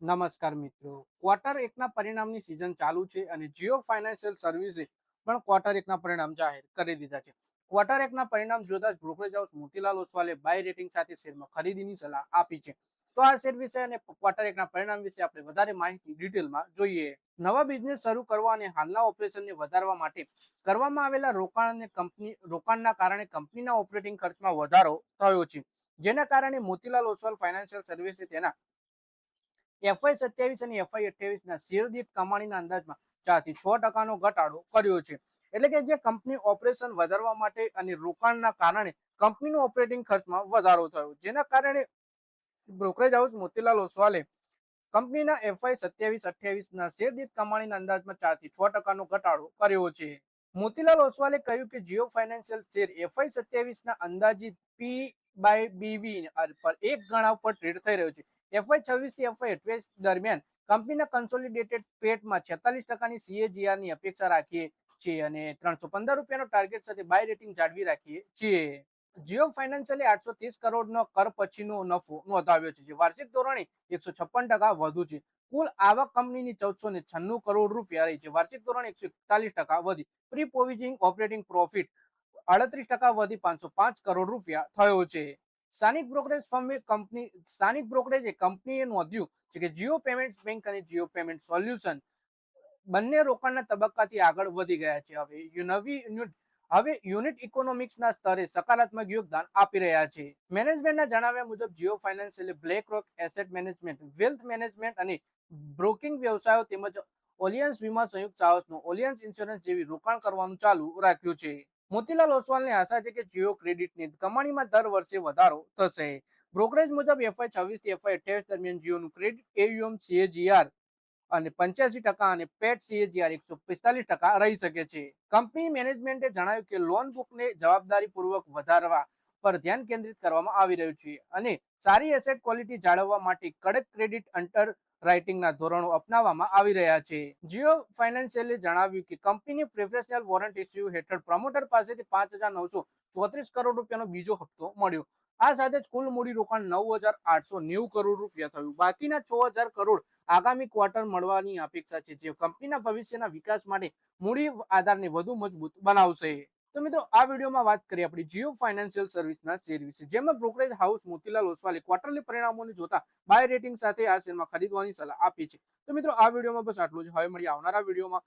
નમસ્કાર મિત્રો, ક્વાર્ટર એકના પરિણામની સિઝન ચાલુ છે અને જીઓ ફાઇનાન્શિયલ સર્વિસે પણ ક્વાર્ટર એકના પરિણામ જાહેર કરી દીધા છે. ક્વાર્ટર એકના પરિણામ જોતા જ બ્રોકરેજ હાઉસ મોતીલાલ ઓસ્વાલે બાય રેટિંગ સાથે શેરમાં ખરીદીની સલાહ આપી છે. તો આ શેર વિશે અને ક્વાર્ટર એકના પરિણામ વિશે આપણે વધારે માહિતી ડિટેલમાં જોઈએ. નવા બિઝનેસ શરૂ કરવા અને હાલના ઓપરેશનને વધારવા માટે કરવામાં આવેલા રોકાણના કારણે કંપનીના ઓપરેટિંગ ખર્ચમાં વધારો થયો છે, જેના કારણે મોતીલાલ ઓસ્વાલ ફાઇનાન્શિયલ સર્વિસે તેના FY 27 અને FY 28 ના શેર દીઠ કમાણીના અંદાજમાં 4 થી 6% ઘટાડો કર્યો છે. એટલે કે જે કંપની ઓપરેશન વધારવા માટે અને રોકાણના કારણે કંપનીનો ઓપરેટિંગ ખર્ચમાં વધારો થયો, જેના કારણે બ્રોકરેજ હાઉસ મોતીલાલ ઓસ્વાલે કંપનીના FY 27-28 ના શેર દીઠ કમાણીના અંદાજમાં 4 થી 6% ઘટાડો કર્યો છે. મોતીલાલ ઓસ્વાલે કહ્યું કે જીઓ ફાઇનાન્શિયલ શેર FY 27 ના અંદાજિત P/BV પર 1 ગણા ઉપર ટ્રેડ થઈ રહ્યો છે. FY 26 થી FY 28 દરમિયાન કંપનીના કન્સોલિડેટેડ પેટમાં 46%ની CAGR ની અપેક્ષા રાખીએ છીએ અને 315 રૂપિયાનો ટાર્ગેટ સાથે બાય રેટિંગ જાળવી રાખીએ છીએ. જીઓ ફાઇનાન્શિયલે 830 કરોડનો કર પછીનો નફો નોંધાવ્યો છે, જે વાર્ષિક ધોરણે 156% વધુ છે. કુલ આવક કંપનીની 1496 કરોડ રૂપિયા રહી છે, વાર્ષિક ધોરણે 141% વધી. પ્રી પ્રોવિઝનિંગ ઓપરેટિંગ પ્રોફિટ 38% વધી 505 કરોડ રૂપિયા થયો છે. સ્થાનિક બ્રોકરેજે કંપનીએ નોંધ્યું છે કે જીઓ પેમેન્ટ્સ બેંક અને જીઓ પેમેન્ટ સોલ્યુશન બંને રોકાણના તબક્કાથી આગળ વધી ગયા છે. હવે યુનિટ ઇકોનોમિક્સના સ્તરે સકારાત્મક યોગદાન આપી રહ્યા છે. મેનેજમેન્ટના જણાવ્યા મુજબ જીઓ ફાઇનાન્શિયલે બ્લેક રોક એસેટ મેનેજમેન્ટ, વેલ્થ મેનેજમેન્ટ અને બ્રોકિંગ વ્યવસાયો તેમજ ઓલિયન્સ વીમા સંયુક્ત સાહસનો ઓલિયન્સ ઇન્સ્યોરન્સ જેવી રોકાણ કરવાનું ચાલુ રાખ્યું છે. મોતીલાલ ઓસ્વાલને આશા છે કે જીઓ ક્રેડિટની કમાણીમાં દર વર્ષે વધારો થશે. બ્રોકરેજ મુજબ FY 26 થી FY 28 દરમિયાન જીઓનું ક્રેડિટ AUM CAGR અને 85% અને પેટ CAGR 145% રહી શકે છે. કંપની મેનેજમેન્ટે જણાવ્યું કે લોન બુકને જવાબદારીપૂર્વક વધારવા પર ધ્યાન કેન્દ્રિત કરવામાં આવી રહ્યું છે અને સારી એસેટ ક્વોલિટી જાળવવા માટે કડક ક્રેડિટ અંડર રાઇટિંગના ધોરણો અપનાવવામાં આવી રહ્યા છે. જીઓ ફાઇનાન્શિયલે જણાવ્યું કે કંપનીની પ્રેફરન્શિયલ વોરંટ ઇસ્યુ હેઠળ પ્રમોટર પાસેથી 5,934 કરોડ રૂપિયાનો બીજો હપ્તો મળ્યો. આ સાથે જ કુલ મૂડી રોકાણ 9,890 કરોડ રૂપિયા થયું. બાકીના 6,000 કરોડ આગામી ક્વાર્ટર મળવાની અપેક્ષા છે, જે કંપનીના ભવિષ્યના વિકાસ માટે મૂડી આધારને વધુ મજબૂત બનાવશે. તો મિત્રો, આ વિડીયોમાં વાત કરીએ આપણી જીઓ ફાઇનાન્શિયલ સર્વિસના શેર વિશે, જેમાં બ્રોકરેજ હાઉસ મોતીલાલ ઓસ્વાલે ક્વાર્ટરલી પરિણામોને જોતા બાય રેટિંગ સાથે આ શેરમાં ખરીદવાની સલાહ આપી છે. તો મિત્રો, આ વિડીયોમાં બસ આટલું જ. હવે મળીએ આવનારા વિડીયોમાં.